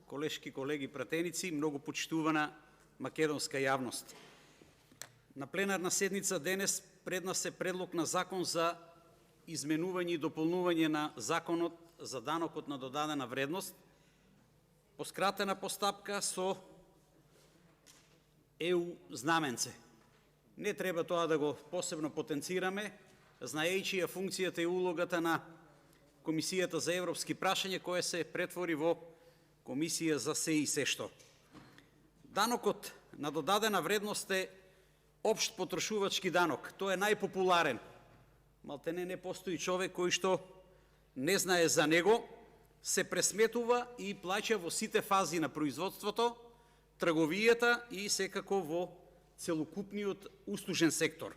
колешки, колеги, пратеници, многу почитувана македонска јавност. На пленарна седница денес пред нас е предлог на закон за изменување и дополнување на законот за данокот на додадена вредност, по скратена постапка со ЕУ знаменце. Не треба тоа да го посебно потенцираме, знаејќи ја функцијата и улогата на Комисијата за европски прашања, која се претвори во Комисија за се и се што. Данокот на додадена вредност е општ потрошувачки данок. Тој е најпопуларен. Малтене не постои човек кој што не знае за него, се пресметува и плаќа во сите фази на производството, трговијата и секако во целокупниот услужен сектор.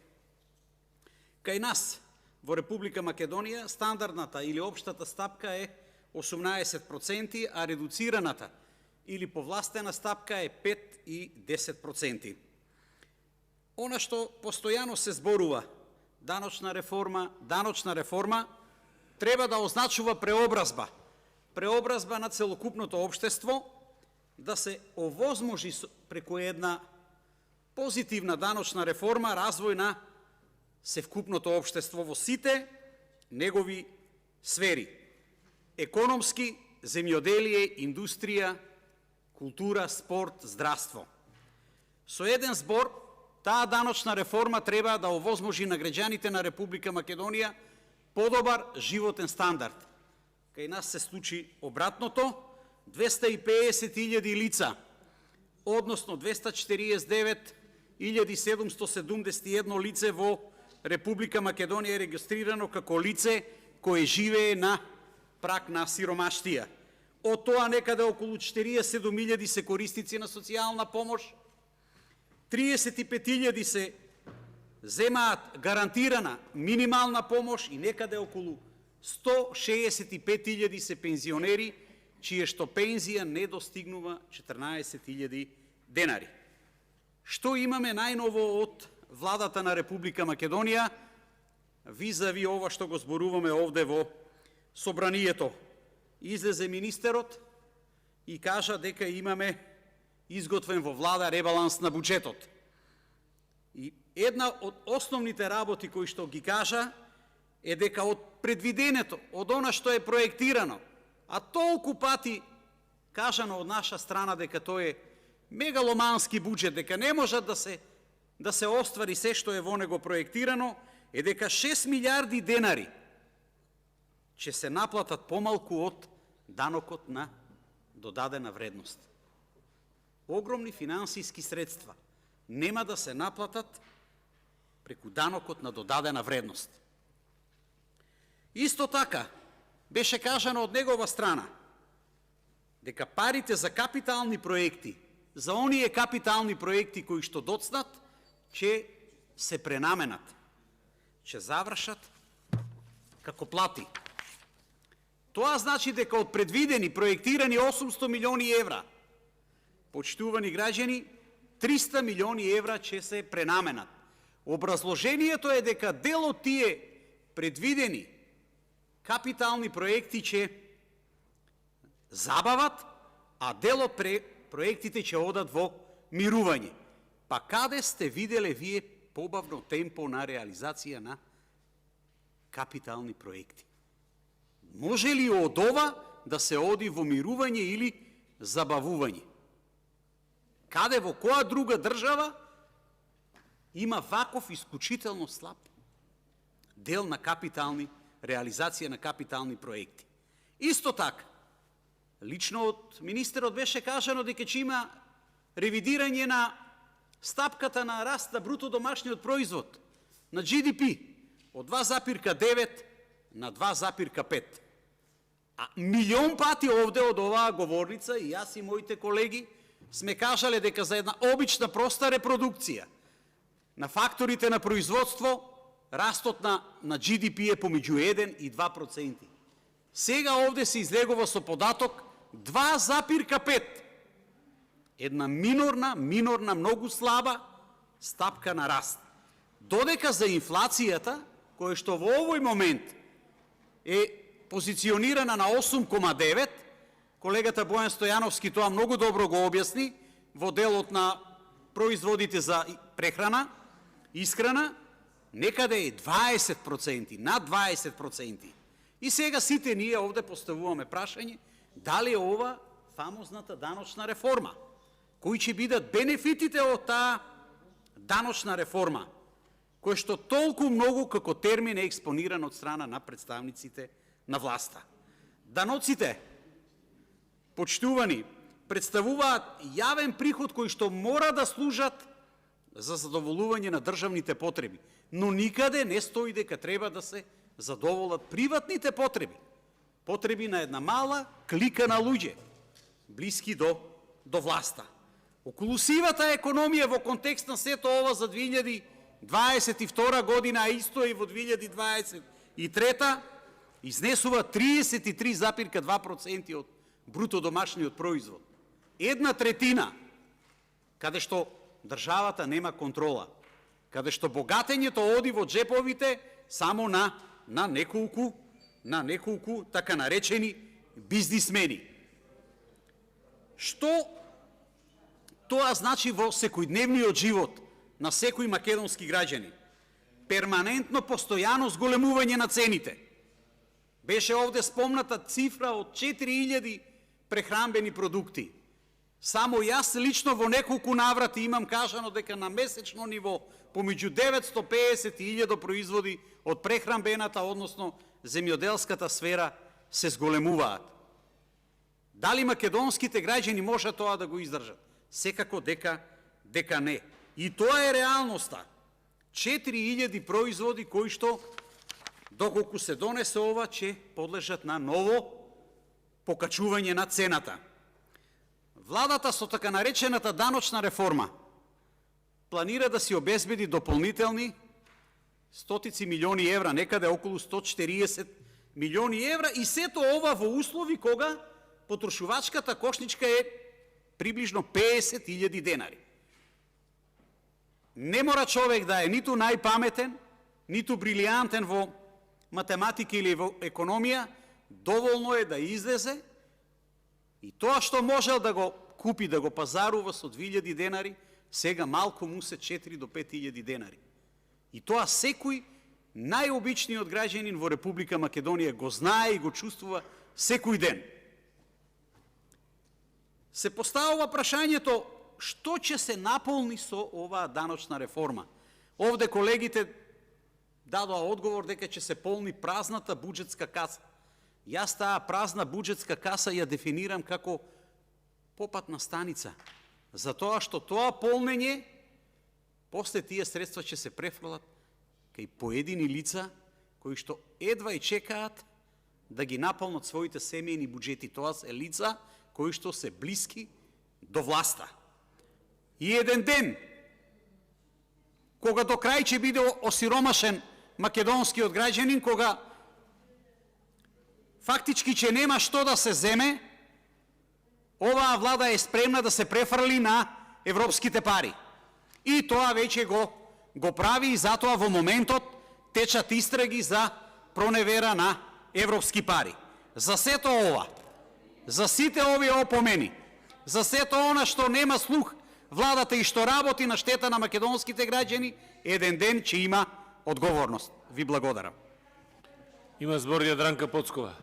Кај нас, во Република Македонија, стандардната или општата стапка е 18%, а редуцираната или повластена стапка е 5 и 10%. Она што постојано се зборува, даночна реформа треба да означува преобразба на целокупното општество, да се овозможи преку една позитивна даночна реформа развој на севкупното општество во сите негови сфери: економски, земјоделие, индустрија, култура, спорт, здравство. Со еден збор, таа даночна реформа треба да овозможи на граѓаните на Република Македонија подобар животен стандард. Кај нас се случи обратното: 250.000 лица, односно 249.771 лице во Република Македонија е регистрирано како лице кое живее на праг на сиромаштија. Од тоа некаде околу 47.000 се корисници на социјална помош, 35.000 се земаат гарантирана минимална помош и некаде околу 165.000 се пензионери, чие што пензија не достигнува 14.000 денари. Што имаме најново од владата на Република Македонија визави ова што го зборуваме овде во собранието? Излезе министерот и кажа дека имаме изготвен во влада ребаланс на буџетот. И една од основните работи кои што ги кажа е дека од предвиденето, од она што е проектирано, а толку пати кажано од наша страна дека тој е мегаломански буџет, дека не може да се оствари се што е во него проектирано, е дека 6 милиарди денари ќе се наплатат помалку од данокот на додадена вредност. Огромни финансиски средства нема да се наплатат преку данокот на додадена вредност. Исто така, беше кажано од негова страна дека парите за капитални проекти, за оние капитални проекти кои што доцнат, ќе се пренаменат, ќе завршат како плати. Тоа значи дека од предвидени, проектирани 800 милиони евра, почитувани граѓани, 300 милиони евра ќе се пренаменат. Образложението е дека дел од тие предвидени капитални проекти ќе забават, а дел од проектите ќе одат во мирување. Па каде сте виделе вие побавно темпо на реализација на капитални проекти? Може ли од ова да се оди во мирување или забавување? Каде, во која друга држава има ваков исклучително слаб дел на реализација на капитални проекти? Исто така, лично од министерот беше кажано дека ќе има ревидирање на стапката на раст на бруто домашниот производ, на GDP, од 2,9 на 2,5. А милион пати овде од оваа говорница, и јас и моите колеги, сме кажале дека за една обична проста репродукција на факторите на производство, растот на GDP е помеѓу 1 и 2%. Сега овде се излегува со податок 2,5. Една минорна, многу слаба стапка на раст. Додека за инфлацијата, која што во овој момент е позиционирана на 8,9, Колегата Бојан Стојановски тоа многу добро го објасни во делот на производите за прехрана, исхрана, некаде е 20%, над 20%. И сега сите ние овде поставуваме прашање, дали е ова фамозната даночна реформа? Кои ќе бидат бенефитите од таа даночна реформа, кој што толку многу како термин е експониран од страна на представниците на власта? Даноците, почитувани, представуваат јавен приход кој што мора да служат за задоволување на државните потреби, но никаде не стои дека треба да се задоволат приватните потреби, потреби на една мала клика на луѓе, блиски до власта. Околу сивата економија во контекст на сето ова за 2022 година, а исто и во 2023, изнесува 33,2% од бруто домашниот производ. Една третина, каде што државата нема контрола, каде што богатењето оди во джеповите само на неколку така наречени бизнисмени. Што тоа значи во секојдневниот живот на секој македонски граѓанин? Перманентно, постојано зголемување на цените. Беше овде спомната цифра од 4000 прехранбени продукти. Само јас лично во неколку наврати имам кажано дека на месечно ниво помеѓу 950 и 1000 производи од прехранбената, односно земјоделската сфера се зголемуваат. Дали македонските граѓани можат тоа да го издржат? Секако дека не. И тоа е реалноста. 4000 производи кои што, доколку се донесе ова, ќе подлежат на ново покачување на цената. Владата со така наречената даночна реформа планира да си обезбеди дополнителни стотици милиони евра, некаде околу 140 милиони евра, и сето ова во услови кога потрошувачката кошничка е приближно 50.000 денари. Не мора човек да е ниту најпаметен, ниту брилијантен во математика или во економија, доволно е да излезе и тоа што можел да го купи, да го пазарува со 2000 денари, сега малку му се 4 до 5000 денари. И тоа секој најобичниот граѓанин во Република Македонија го знае и го чувствува секој ден. Се поставува прашањето што ќе се наполни со оваа даночна реформа. Овде колегите дадоа одговор дека ќе се полни празната буџетска каса. Јас таа празна буџетска каса ја дефинирам како попатна станица, затоа што тоа полнење, после тие средства ќе се префрлат кај поедини лица кои што едва и чекаат да ги наполнат своите семејни буџети. Тоа се лица кои што се блиски до власта. И еден ден, кога до крај ќе биде осиромашен македонскиот граѓанин, кога фактички ќе нема што да се земе, оваа влада е спремна да се префрли на европските пари. И тоа веќе го прави, и затоа во моментот течат истраги за проневера на европски пари. За сето ова, за сите овие опомени, за сето она што нема слух владата и што работи на штета на македонските граѓани, еден ден ќе има одговорност. Ви благодарам. Има збор Јадранка Поцкова.